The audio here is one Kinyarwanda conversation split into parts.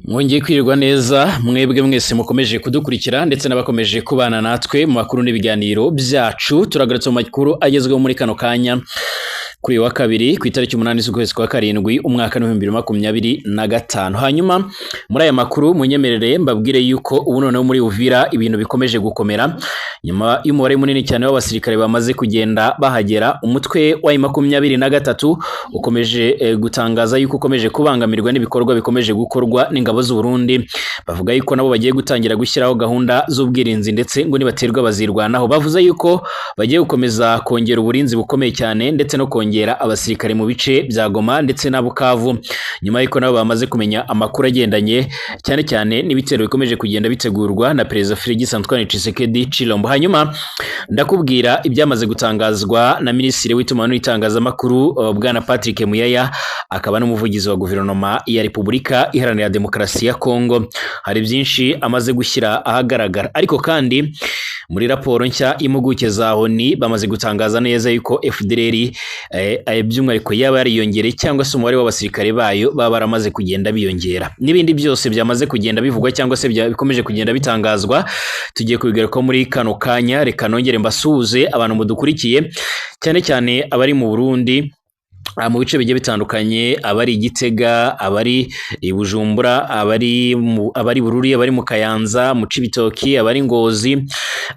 Mwongeye kwirirwa neza mwebwe mwese mukomeje kudukurikira ndetse n'abakomeje kubana natwe mu makuru n'ibiganiro byacu. Turagarutse mu makuru agezweho muri kano kanya kuri wa kabiri ku itariki 8 z'ukwezi kwa karindwi umwaka wa 2025. Hanyuma muri aya makuru munyemerere mbabwire yuko ubu noneho muri Uvira ibintu bikomeje gukomera nyuma y'umubare munini cyane w'abasirikare bamaze kugenda bahagera. Umutwe wa 23 ukomeje gutangaza yuko ukomeje kubangamirwa n'ibikorwa bikomeje gukorwa n'ingabo z'u Burundi. Bavuga yuko nabo bagiye gutangira gushyiraho gahunda z'ubwirinzi ndetse ngo nibaterwa bazirwanaho. Bavuze yuko bagiye gukomeza kongera uburinzi bukomeye cyane ndetse no kongera abasirikare mu bice bya Goma ndetse na Bukavu, nyuma yuko nabo bamaze kumenya amakuru agendanye cyane cyane n'ibitero bikomeje kugenda bitegurwa na Perezida Félix Antoine Tshisekedi Tshilombo. Hanyuma ndakubwira ibyamaze gutangazwa na Minisitiri w'itumanaho n'itangazamakuru Bwana Patrick Muyaya, akaba n'umuvugizi wa guverinoma ya Repubulika Iharanira Demokarasi ya Kongo. Hari byinshi amaze gushyira ahagaragara, ariko kandi muri raporo nshya impuguke za ONU bamaze gutangaza neza yuko FDLR by'umwihariko yaba yariyongereye cyangwa se umubare w'abasirikare bayo baba baramaze kugenda biyongera. N'ibindi byose byamaze kugenda bivugwa cyangwa se bikomeje kugenda bitangazwa tugiye kubigaruka muri kano kanya. Reka nongere mbasuhuze abantu mudukurikiye cyane cyane abari mu Burundi mu bice bigiye bitandukanye, abari Gitega, abari Bujumbura, abari Bururi, abari mu Kayanza, mu Cibitoki, abari Ngozi,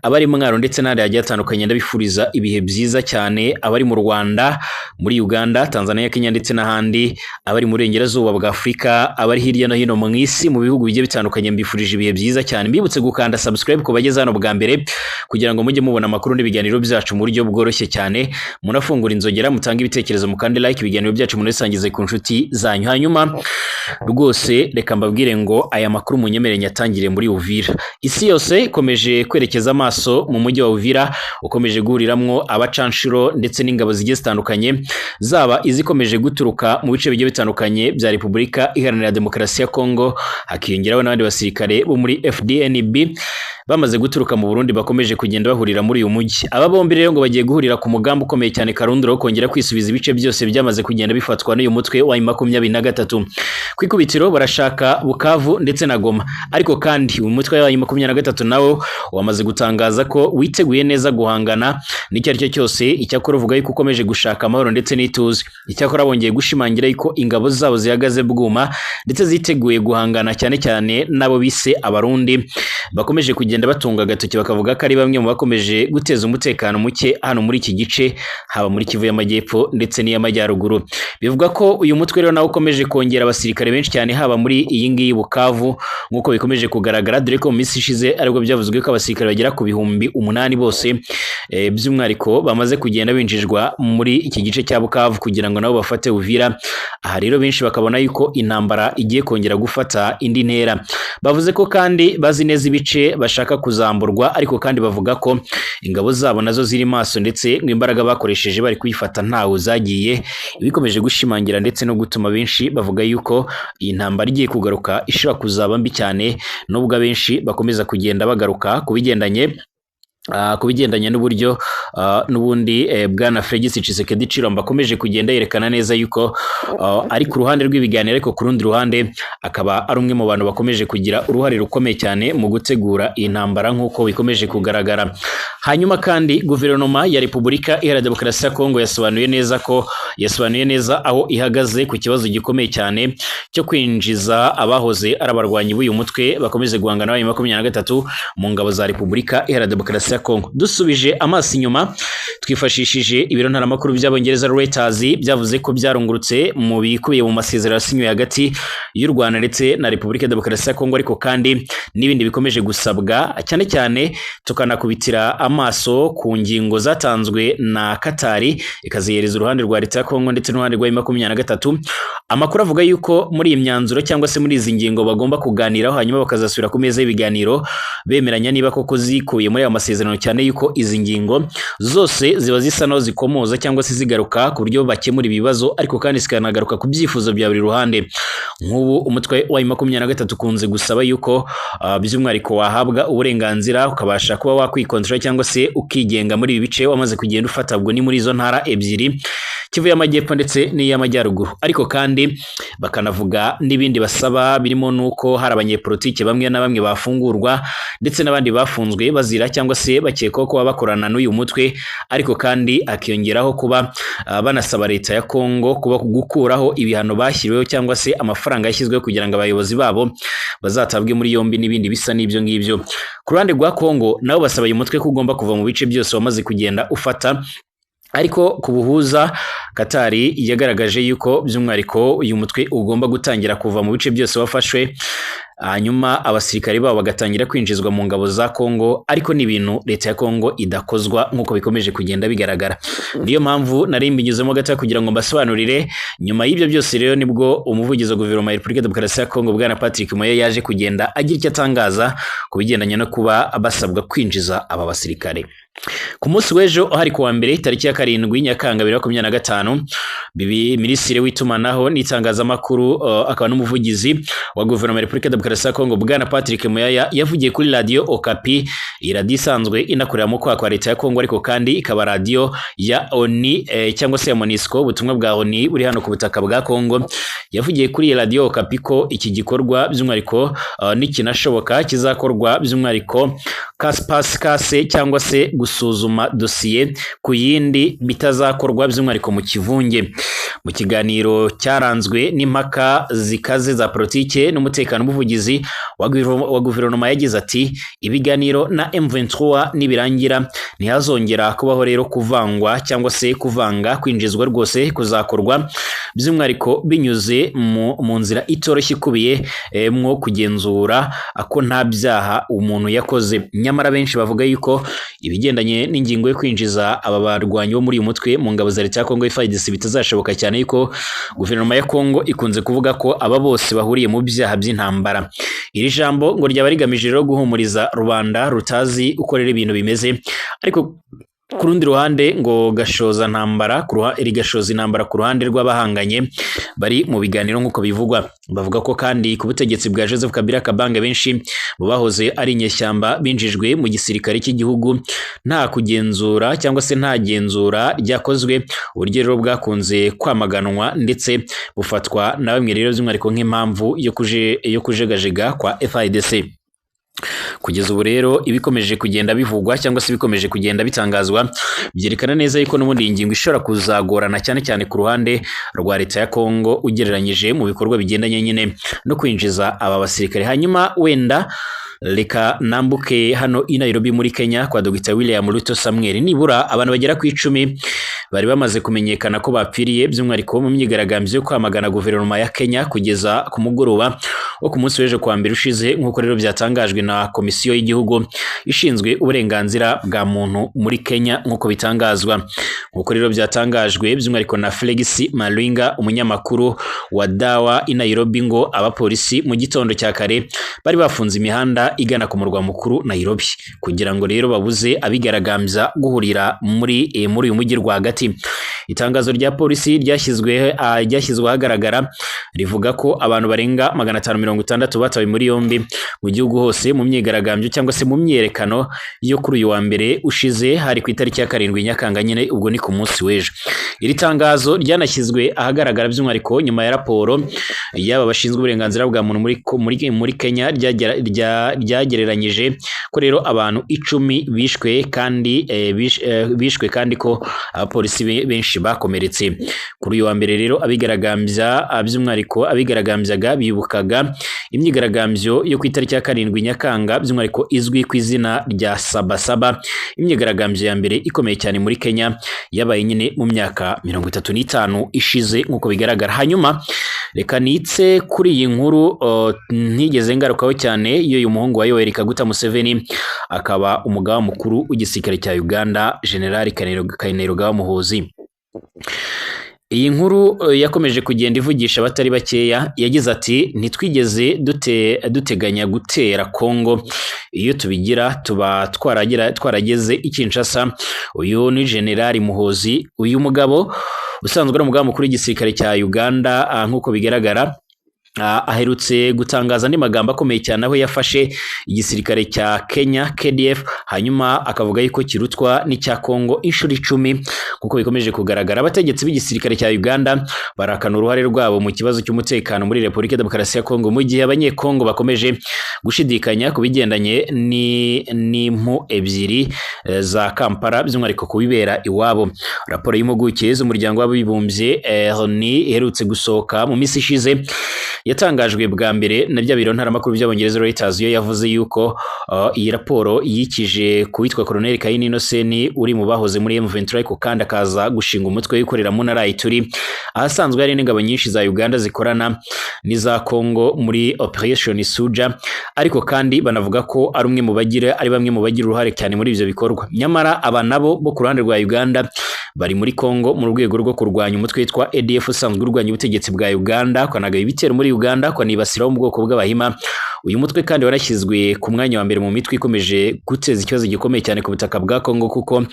abari Mwaro ndetse n'ahandi hagiye hatandukanye. Ndabifuriza ibihe byiza cyane. Abari mu Rwanda, muri Uganda, Tanzania, Kenya ndetse n'ahandi, abari mu Burengerazuba bwa Afurika, abari hirya no hino mu isi mu bihugu bigiye bitandukanye, mbifurije ibihe byiza cyane. Mbibutse gukanda subscribe ku bageze hano bwa mbere kugira ngo mujye mubona amakuru n'ibiganiro byacu mu buryo bworoshye cyane. Munafungura inzogera, mutanga ibitekerezo, mukande like ibiganiro byacu munesangize ku nshuti zanyu. Hanyuma rwose reka mbabwire ngo aya makuru munyemere nyatangire muri Uvira. Isi yose ikomeje kwerekeza amaso mu mujyi wa Uvira, ukomeje guhuriramwo abacanshuro ndetse n'ingabo zigiye zitandukanye, zaba izikomeje guturuka mu bice bigiye bitandukanye bya Repubulika Iharanira Demokarasi ya Kongo, hakiyongeraho n'abandi basirikare bo muri FDNB bamaze guturuka mu Burundi bakomeje kugenda bahurira muri uyu mujyi. Aba bombi rero ngo bagiye guhurira ku mugambi ukomeye cyane karundura wo kongera kwisubiza ibice byose byamaze kugenda bifatwa n'uyu mutwe wa 23. Kwikubitiro barashaka Bukavu ndetse na Goma, ariko kandi uyu mutwe wa 23 nawo wamaze gutangaza ko witeguye neza guhangana n'icyo ari cyo cyose. Icyakora uvuga yuko ukomeje gushaka amahoro ndetse n'ituze. Icyakora bongeye gushimangira yuko ingabo zabo zihagaze bwuma ndetse ziteguye guhangana cyane cyane nabo bise abarundi bakomeje kugenda batunga agatoki, bakavuga ko ari bamwe mu bakomeje guteza umutekano muke hano muri iki gice, haba muri Kivu y'Amajyepfo ndetse n'iy'Amajyaruguru. Bivuga ko uyu mutwe rero nawo ukomeje kongera abasirikare benshi cyane, haba muri iyi ngiyi Bukavu nk'uko bikomeje kugaragara, dore ko mu minsi ishize aribwo byavuzwe ko abasirikare bagera ku bihumbi 8 bose by'umwihariko bamaze kugenda binjijwa muri iki gice cya Bukavu kugira ngo nabo bafate Uvira. Aha rero benshi bakabona yuko intambara igiye kongera gufata indi ntera. Bavuze ko kandi bazi neza ibice bashaka kuzamburwa, ariko kandi bavuga ko ingabo zabo nazo ziri maso ndetse n'imbaraga bakoresheje bari kuyifata ntawo zagiye, bikomeje gushimangira ndetse no gutuma benshi bavuga yuko iyi ntambara igiye kugaruka ishobora kuzaba mbi cyane, nubwo abenshi bakomeza kugenda bagaruka kubigendanye n'uburyo n'ubundi Bwana Félix Tshisekedi Tshilombo akomeje kugenda yerekana neza yuko ari ku ruhande rw'ibiganiro, ariko ku rundi ruhande akaba ari umwe mu bantu bakomeje kugira uruhare rukomeye cyane mu gutegura iyi ntambara nk'uko bikomeje kugaragara. Hanyuma kandi guverinoma ya Repubulika Iharanira Demokarasi ya Kongo yasobanuye neza aho ihagaze ku kibazo gikomeye cyane cyo kwinjiza abahoze ari abarwanyi b'uyu mutwe bakomeze guhangana na 23 mu ngabo za Repubulika Iharanira Demokarasi ya Kongo. Dusubije amaso inyuma twifashishije ibiro ntaramakuru by'Abongereza Reuters byavuze ko byarungurutse mu bikubiye mu masezerano yasinywe hagati y'u Rwanda ndetse na Repubulika ya Demokarasi ya Kongo, ariko kandi n'ibindi bikomeje gusabwa, cyane cyane tukanakubitira amaso ku ngingo zatanzwe na Katari ikazihereza uruhande rwa leta ya Kongo ndetse n'uruhande rwa 23. Amakuru avuga yuko muri iyi myanzuro cyangwa se muri izi ngingo bagomba kuganiraho, hanyuma bakazasubira ku meza y'ibiganiro bemeranya niba koko zikuye muri aya masezerano, cyane yuko izi ngingo zose ziba zisa no zikomoza cyangwa se zigaruka ku buryo bakemura ibibazo, ariko kandi zikanagaruka ku byifuzo bya buri ruhande. Nk'ubu umutwe wa 23 kunze gusaba yuko by'umwihariko wahabwa uburenganzira ukabasha kuba wakwikontrola cyangwa se ukigenga muri ibi bice wamaze kugenda ufatabwa ni muri izo ntara ebyiri Kivu y'Amajyepfo ndetse n'iy'Amajyaruguru. Ariko kandi bakanavuga n'ibindi basaba birimo nuko hari abanyepolitike bamwe na bamwe bafungurwa ndetse n'abandi bafunzwe bazira cyangwa se bakekwaho kuba bakorana n'uyu mutwe, ariko kandi akiyongeraho kuba banasaba leta ya Kongo kuba gukuraho ibihano bashyiriweho cyangwa se amafaranga yashyizweho kugira ngo abayobozi babo bazatabwe muri yombi n'ibindi bisa n'ibyo ngibyo. Ku ruhande rwa Kongo nabo basaba uyu mutwe ko ugomba kuva mu bice byose wamaze kugenda ufata, ariko ku buhuza Katari yagaragaje yuko by'umwihariko uyu mutwe ugomba gutangira kuva mu bice byose wafashwe, hanyuma abasirikari babo bagatangira kwinjizwa mu ngabo za Kongo, ariko ni ibintu leta ya Kongo idakozwa nk'uko bikomeje kugenda bigaragara. Niyo mpamvu nari mbinyuzemo gato kugira ngo mbasobanurire. Nyuma y'ibyo byose rero nibwo umuvugizi wa guverinoma ya Repubulika Demokarasi ya Kongo Bwana Patrick Moya yaje kugenda agira icyo atangaza ku bigendanye no kuba basabwa kwinjiza aba basirikare. Ku munsi w'ejo hari kuwa mbere tariki ya 7 Nyakanga 2025, Minisitiri w'itumanaho n'itangazamakuru akaba n'umuvugizi wa guverinoma ya Repubulika Demokarasi ya Kongo Bwana Patrick Moya yavugiye kuri Radio Okapi, iyi radio isanzwe inakorera mu kwa leta ya Kongo, ariko kandi ikaba radio ya ONU cyangwa se ya MONUSCO, ubutumwa bwa ONU buri hano ku butaka bwa Kongo. Yavugiye kuri Radio Okapi ko iki gikorwa by'umwihariko nikinashoboka kizakorwa by'umwihariko kase cyangwa se gusuzuma dosiye ku yindi bitazakorwa by'umwihariko mu kivunge. Mu kiganiro cyaranzwe n'impaka zikaze za politike n'umutekano, umuvugizi wa guverinoma yagize ati ibiganiro na M23 nibirangira ntihazongera kubaho rero kuvangwa cyangwa se kuvanga kwinjizwa rwose kuzakorwa by'umwihariko binyuze mu nzira itoroshye ikubiye mwo kugenzura ko nta byaha umuntu yakoze. Nyamara benshi bavuga yuko ibigendanye n'ingingo yo kwinjiza aba barwanyi bo muri uyu mutwe mu ngabo za leta ya Kongo FARDC bitazashoboka cyane yuko guverinoma ya Kongo ikunze kuvuga ko aba bose bahuriye mu byaha by'intambara. Iri jambo ngo ryaba rigamije rero guhumuriza rubanda rutazi uko rero ibintu bimeze, ariko ku rundi ruhande ngo gashoza intambara ku ruhande rw'abahanganye bari mu biganiro nk'uko bivugwa. Bavuga ko kandi ku butegetsi bwa Joseph Kabila Kabange benshi mu bahoze ari inyeshyamba binjijwe mu gisirikare cy'igihugu nta kugenzura cyangwa se nta genzura ryakozwe, uburyo rero bwakunze kwamaganwa ndetse bufatwa na bamwe rero by'umwihariko nk'impamvu yo kujegajega kwa FARDC. Kugeza ubu rero ibikomeje kugenda bivugwa cyangwa se bikomeje kugenda bitangazwa byerekana neza yuko n'ubundi ingingo ishobora kuzagorana cyane cyane ku ruhande rwa leta ya Kongo ugereranyije mu bikorwa bigendanye nyine no kwinjiza aba basirikare. Hanyuma wenda reka nambuke hano i Nairobi muri Kenya kwa Dr. William Ruto Samuel. Nibura abantu bagera ku 10 bari bamaze kumenyekana ko bapfiriye by'umwihariko mu myigaragambyo yo kwamagana guverinoma ya Kenya kugeza ku mugoroba wo ku munsi w'ejo kwa mbere ushize, nk'uko rero byatangajwe na komisiyo y'igihugu ishinzwe uburenganzira bwa muntu muri Kenya nk'uko bitangazwa. Nk'uko rero byatangajwe by'umwihariko na Felix Malinga, umunyamakuru wa Dawa i Nairobi, ngo abapolisi mu gitondo cya kare bari bafunze imihanda igana ku murwa mukuru Nairobi kugira ngo rero babuze abigaragambya guhurira muri uyu mujyi rwagati. Itangazo rya polisi ryashyizwe ahagaragara rivuga ko abantu barenga 560 batawe muri yombi mu gihugu hose mu myigaragambyo cyangwa se mu myerekano yo kuri uyu wa mbere ushize, hari ku itariki ya 7 Nyakanga nyine, ubwo ni ku munsi w'ejo. Iri tangazo ryanashyizwe ahagaragara by'umwihariko nyuma ya raporo y'aba bashinzwe uburenganzira bwa muntu muri Kenya ryagereranyije ko rero abantu 10 bishwe kandi ko abapolisi benshi bakomeretse. Kuri uyu wa mbere rero abigaragambyaga bibukaga imyigaragambyo yo ku itariki ya 7 Nyakanga by'umwihariko izwi ku izina rya Sabasaba, imyigaragambyo ya mbere ikomeye cyane muri Kenya yabaye nyine mu myaka 35 ishize nk'uko bigaragara. Hanyuma reka nitse kuri iyi nkuru ntigeze ngarukaho cyane y'uyu muhungu wa Yoweri Kaguta Museveni, akaba umugaba mukuru w'igisirikare cya Uganda General Kainerugaba Muhoozi. Iyi nkuru yakomeje kugenda ivugisha abatari bakeya. Yagize ati ntitwigeze duteganya gutera Kongo, iyo tubigira tuba twarageze i Kinshasa. Uyu ni General Muhoozi, uyu mugabo usanzwe ari umugaba mukuru w'igisirikare cya Uganda nk'uko bigaragara. aherutse gutangaza andi magambo akomeye cyane aho yafashe igisirikare cya Kenya KDF hanyuma akavuga yuko kirutwa n'icya Kongo inshuro 10 kuko bikomeje kugaragara. Abategetsi b'igisirikare cya Uganda barakana uruhare rwabo mu kibazo cy'umutekano muri Repubulika ya Demokarasi ya Kongo, mu gihe abanyekongo bakomeje gushidikanya ku bigendanye n'impu ebyiri za Kampala by'umwihariko kubibera iwabo. Raporo y'impuguke z'umuryango w'abibumbye ni iherutse gusohoka mu minsi ishize yatangajwe bwa mbere na bya biro ntaramakuru by'Abongereza Reuters, yo yavuze yuko iyi raporo yikije kuwitwa Colonel Kayini Innocent uri mu bahoze muri M23 ariko kandi akaza gushinga umutwe wikorera mu ntara Ituri, ahasanzwe hari n'ingabo nyinshi za Uganda zikorana n'iza Congo muri Operation Suja, ariko kandi banavuga ko ari bamwe mu bagira uruhare cyane muri ivyo bikorwa. Nyamara aba nabo bo ku ruhande rwa Uganda bari muri Congo mu rwego rwo kurwanya umutwe witwa ADF usanzwe urwanya ubutegetsi bwa Uganda, kwanagaye ibitero muri Uganda kwanibasiraho mu bwoko bw'Abahima. Uyu mutwe kandi warashyizwe ku mwanya wa mbere mu mitwe ikomeje guteza ikibazo gikomeye cyane ku butaka bwa Congo, kuko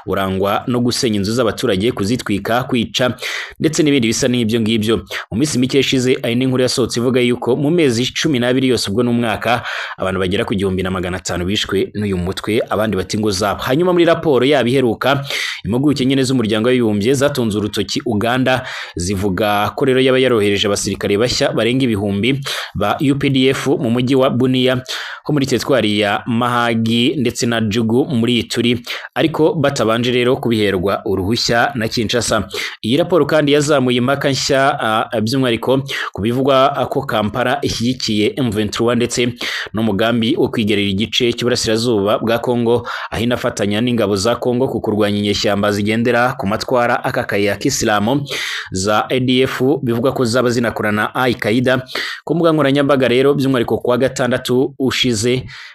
urangwa no gusenya inzu z'abaturage, kuzitwika, kwica ndetse n'ibindi bisa n'ibyo ngibyo. Mu minsi mike ishize ari n'inkuru yasohotse ivuga yuko mu mezi 12 yose ubwo n'umwaka abantu bagera ku 1500 bishwe n'uyu mutwe, abandi bati ngo zabo. Hanyuma muri raporo yabo iheruka, impuguke nyene z'umuryango w'abibumbye zatunze urutoki Uganda, zivuga ko rero yaba yarohereje abasirikare bashya barenga ibihumbi ba UPDF mu mujyi wa Bunia ho muri teritwari ya Mahagi ndetse na Jugu muri Ituri, ariko batabanje rero kubiherwa uruhushya na Kinshasa. Iyi raporo kandi yazamuye impaka nshya by'umwihariko kubivugwa ko Kampala ishyigikiye M23 ndetse n'umugambi wo kwigerera igice cy'uburasirazuba bwa Kongo, aho inafatanya n'ingabo za Kongo ku kurwanya inyeshyamba zigendera ku matwara akakaye ya Kisilamu za ADF, bivuga ko zaba zinakorana Al-Qaeda. Ku mbuga nkoranyambaga rero by'umwihariko kuwa gatandatu ushize,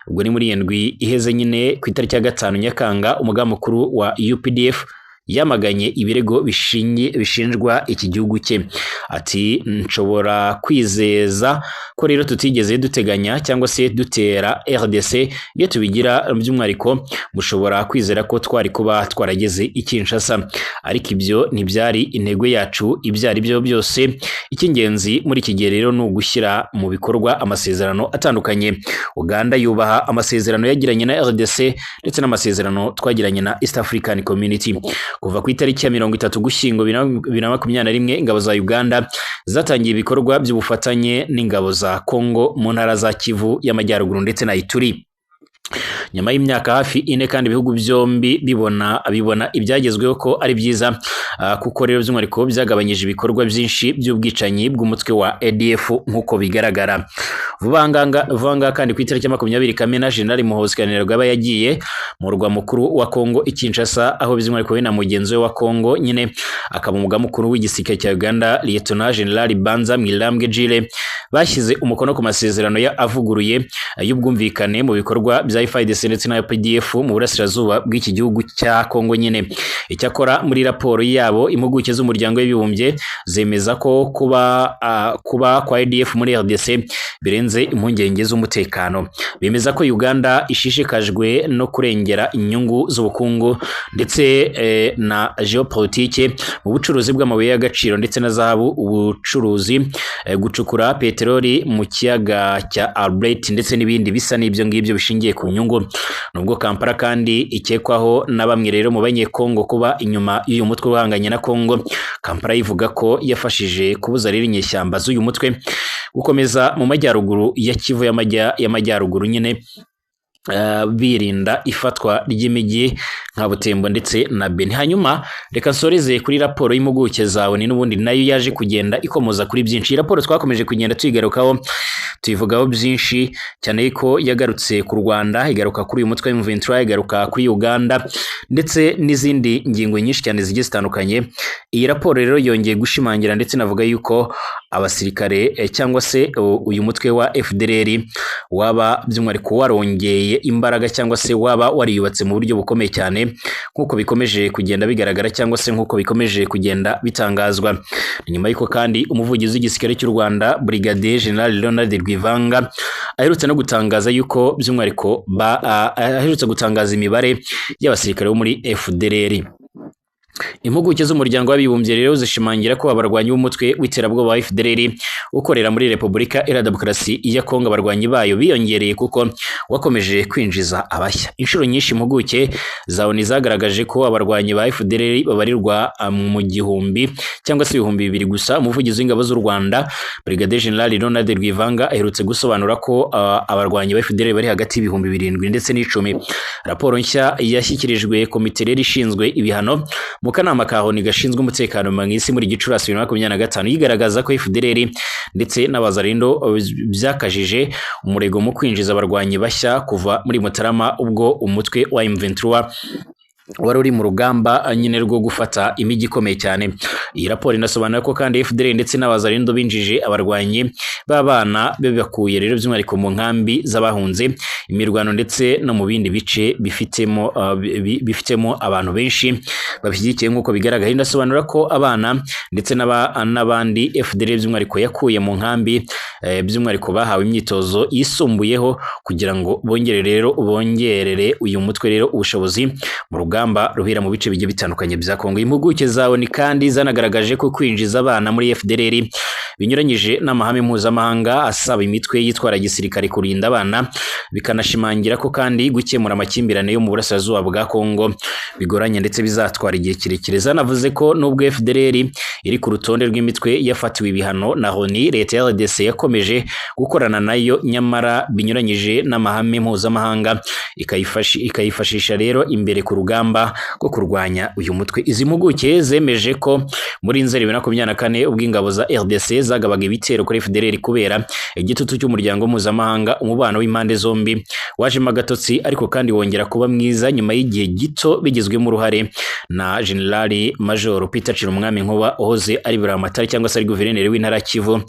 ubwo ni muri 7 iheze nyine ku itariki ya 5 Nyakanga, umugambi mukuru wa UPDF yamaganye ibirego bishinjwa iki gihugu cye. Ati nshobora kwizeza ko rero tutigeze duteganya cyangwa se dutera RDC, iyo tubigira by'umwihariko mushobora kwizera ko twari kuba twarageze i Kinshasa, ariko ibyo ntibyari intego yacu. Ibyari byo byose, icy'ingenzi muri iki gihe rero ni ugushyira mu bikorwa amasezerano atandukanye. Uganda yubaha amasezerano yagiranye na RDC ndetse n'amasezerano twagiranye na East African Community. Kuva ku itariki ya 30 Gushyingo 2021, ingabo za Uganda zatangiye ibikorwa by'ubufatanye n'ingabo za Kongo mu ntara za Kivu y'Amajyaruguru ndetse na Ituri. Nyuma y'imyaka hafi 4 kandi ibihugu byombi bibona ibyagezweho ko ari byiza, kuko rero by'umwihariko byagabanyije ibikorwa byinshi by'ubwicanyi bw'umutwe wa ADF nk'uko bigaragara. Vanga kandi ku itariki ya 20 Kamena, General Muhoozi Kainerugaba yagiye mu rwa mukuru wa Kongo i Kinshasa, aho by'umwihariko we na mugenzi we wa Kongo nyine akaba umugaba mukuru w'igisirikare cya Uganda Lieutenant General Banza Mwilambwe Jile bashyize umukono ku masezerano ya avuguruye y'ubwumvikane mu bikorwa bya FARDC ndetse na UPDF mu burasirazuba bw'iki gihugu cya Kongo nyine. Icyakora muri raporo yabo, impuguke z'umuryango w'abibumbye zemeza ko kuba kwa ADF muri RDC birenze impungenge z'umutekano. Bemeza ko Uganda ishishikajwe no kurengera inyungu z'ubukungu ndetse na geopolitike mu bucuruzi bw'amabuye y'agaciro ndetse na zahabu, ubucuruzi, gucukura peteroli mu kiyaga cya Albert ndetse n'ibindi bisa n'ibyo ngibyo bishingiye ku nyungu. Nubwo Kampala kandi ikekwaho na bamwe rero mu banyekongo kuba inyuma y'uyu mutwe uhanganye na Kongo, Kampala ivuga ko yafashije kubuza rero inyeshyamba z'uyu mutwe gukomeza mu majyaruguru ya Kivu y'Amajyaruguru nyine, birinda ifatwa ry'imijyi nka Butembo ndetse na Beni. Hanyuma reka nsoreze kuri raporo y'impuguke zawe n'ubundi nayo yaje kugenda ikomoza kuri byinshi. Raporo twakomeje kugenda tuyigarukaho, tuyivugaho byinshi cyane ko yagarutse ku Rwanda, igaruka kuri uyu mutwe M23, igaruka kuri Uganda ndetse n'izindi ngingo nyinshi cyane zigiye zitandukanye. Iyi raporo rero yongeye gushimangira ndetse navuga yuko abasirikare cyangwa se uyu mutwe wa FDLR waba by'umwihariko warongeye imbaraga cyangwa se waba wariyubatse mu buryo bukomeye cyane nk'uko bikomeje kugenda bigaragara cyangwa se nk'uko bikomeje kugenda bitangazwa. Nyuma y'uko kandi umuvugizi w'igisirikare cy'u Rwanda Brigadier General Leonard Rwivanga aherutse no gutangaza yuko by'umwihariko aherutse gutangaza imibare y'abasirikare bo muri FDLR. Impuguke z'umuryango w'abibumbye rero zishimangira ko abarwanyi b'umutwe w'iterabwoba wa FDLR ukorera muri Repubulika Iharanira Demokarasi ya Kongo abarwanyi bayo biyongereye kuko wakomeje kwinjiza abashya. Inshuro nyinshi impuguke za ONU zagaragaje ko abarwanyi ba FDLR babarirwa mu gihumbi cyangwa se ibihumbi 2 gusa. Umuvugizi w'ingabo z'u Rwanda Brigadier General Ronald Rwivanga aherutse gusobanura ko abarwanyi ba FDLR bari hagati y'ibihumbi 7 ndetse n'10. Raporo nshya yashyikirijwe komite rero ishinzwe ibihano mu kanama ka ONU gashinzwe umutekano mu isi muri Gicurasi 2025 yigaragaza ko FDLR ndetse n'abazarindo byakajije umurego mu kwinjiza abarwanyi bashya kuva muri Mutarama ubwo umutwe wa M23 wari uri mu rugamba nyine rwo gufata imijyi ikomeye cyane. Iyi raporo inasobanura ko kandi FDLR ndetse n'abazarindo binjije abarwanyi b'abana bakuye rero by'umwihariko mu nkambi z'abahunze imirwano ndetse no mu bindi bice bifitemo abantu benshi babishyigikiye nk'uko bigaragara. Inasobanura ko abana ndetse n'abandi FDLR by'umwihariko yakuye mu nkambi by'umwihariko bahawe imyitozo yisumbuyeho kugira ngo bongerere uyu mutwe rero ubushobozi mu rugamba ruhira mu bice bigiye bitandukanye bya Kongo. Impuguke zawo ni kandi zanagaragaje ko kwinjiza abana muri FDLR binyuranyije n'amahame mpuzamahanga asaba imitwe yitwara gisirikare kurinda abana, bikanashimangira ko kandi gukemura amakimbirane yo mu burasirazuba bwa Kongo bigoranye ndetse bizatwara igihe kirekire. Zanavuze ko nubwo FDLR iri ku rutonde rw'imitwe yafatiwe ibihano na ONU, leta ya RDC yakomeje gukorana nayo nyamara binyuranyije n'amahame mpuzamahanga ikayifashisha rero imbere ku rugamba rwo kurwanya uyu mutwe. Izi mpuguke zemeje ko muri Nzeri 2024 ubwo ingabo za RDC zagabaga ibitero kuri FDLR kubera igitutu cy'umuryango mpuzamahanga, umubano w'impande zombi wajemo agatotsi ariko kandi wongera kuba mwiza nyuma y'igihe gito bigizwemo uruhare na General Major Peter Chirumwami Nkuba uhoze ari Buramatari cyangwa se ari guverineri w'intara Kivu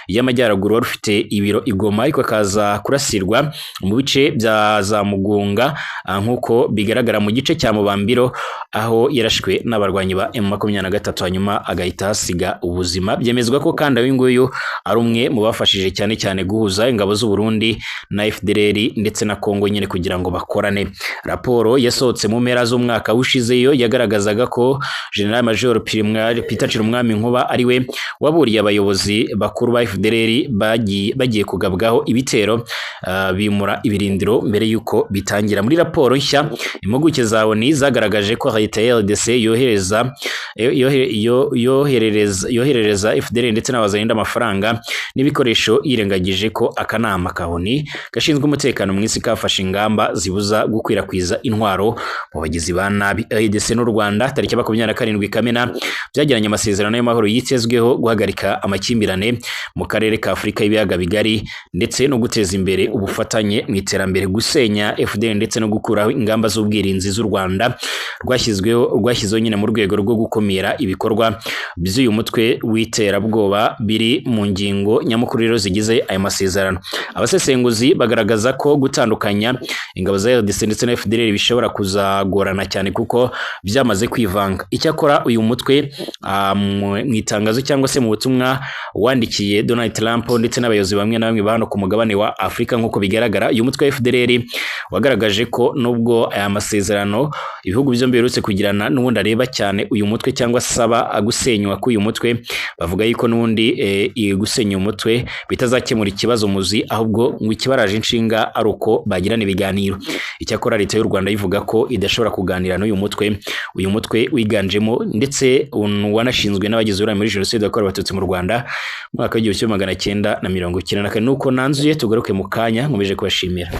y'Amajyaruguru wari ufite ibiro i Goma ariko akaza kurasirwa mu bice bya za Mugunga nk'uko bigaragara mu gice cya Mubambiro aho yarashwe n'abarwanyi ba M23 hanyuma agahita hasiga ubuzima. Byemezwa ko kandi uyu nguyu ari umwe mu bafashije cyane cyane guhuza ingabo z'u Burundi na FDLR ndetse na Kongo nyine kugira ngo bakorane. Raporo yasohotse mu mpera z'umwaka ushizeyo yagaragazaga ko General Major Peter Chirumwami Nkuba ari we waburiye abayobozi bakuru ba FDLR bagiye kugabwaho ibitero bimura ibirindiro mbere yuko bitangira. Muri raporo nshya impuguke za ONU zagaragaje ko leta ya RDC yoherereza FDLR ndetse n'abazarinda amafaranga n'ibikoresho yirengagije ko akanama ka ONU gashinzwe umutekano mu isi kafashe ingamba zibuza gukwirakwiza intwaro mu bagizi ba nabi. RDC n'u Rwanda tariki 27 Kamena byagiranye amasezerano y'amahoro yitezweho guhagarika amakimbirane mu karere ka Afurika y'ibiyaga bigari ndetse no guteza imbere ubufatanye mu iterambere, gusenya FDLR ndetse no gukuraho ingamba z'ubwirinzi z'u Rwanda rwashyizeho nyine mu rwego rwo gukomera ibikorwa by'uyu mutwe w'iterabwoba biri mu ngingo nyamukuru rero zigize aya masezerano. Abasesenguzi bagaragaza ko gutandukanya ingabo za RDC ndetse na FDLR bishobora kuzagorana cyane kuko byamaze kwivanga. Icyakora uyu mutwe mu itangazo cyangwa se mu butumwa wandikiye Donald Trump ndetse n'abayobozi bamwe na bamwe bahano ku mugabane wa Afurika nk'uko bigaragara, uyu mutwe wa FDLR wagaragaje ko nubwo aya masezerano ibihugu byombi biherutse kugirana n'ubundi areba cyane uyu mutwe cyangwa saba gusenywa k'uyu mutwe, bavuga yuko n'ubundi gusenya umutwe bitazakemura ikibazo muzi ahubwo ngo ikibaraje inshinga ari uko bagirana ibiganiro. Icyakora leta y'u Rwanda ivuga ko idashobora kuganira n'uyu mutwe, uyu mutwe wiganjemo ndetse wanashinzwe n'abagize uruhare muri jenoside yakorewe abatutsi mu Rwanda mu mwaka w'1994. Nuko nanzuye tugaruke mu kanya, nkomeje kubashimira.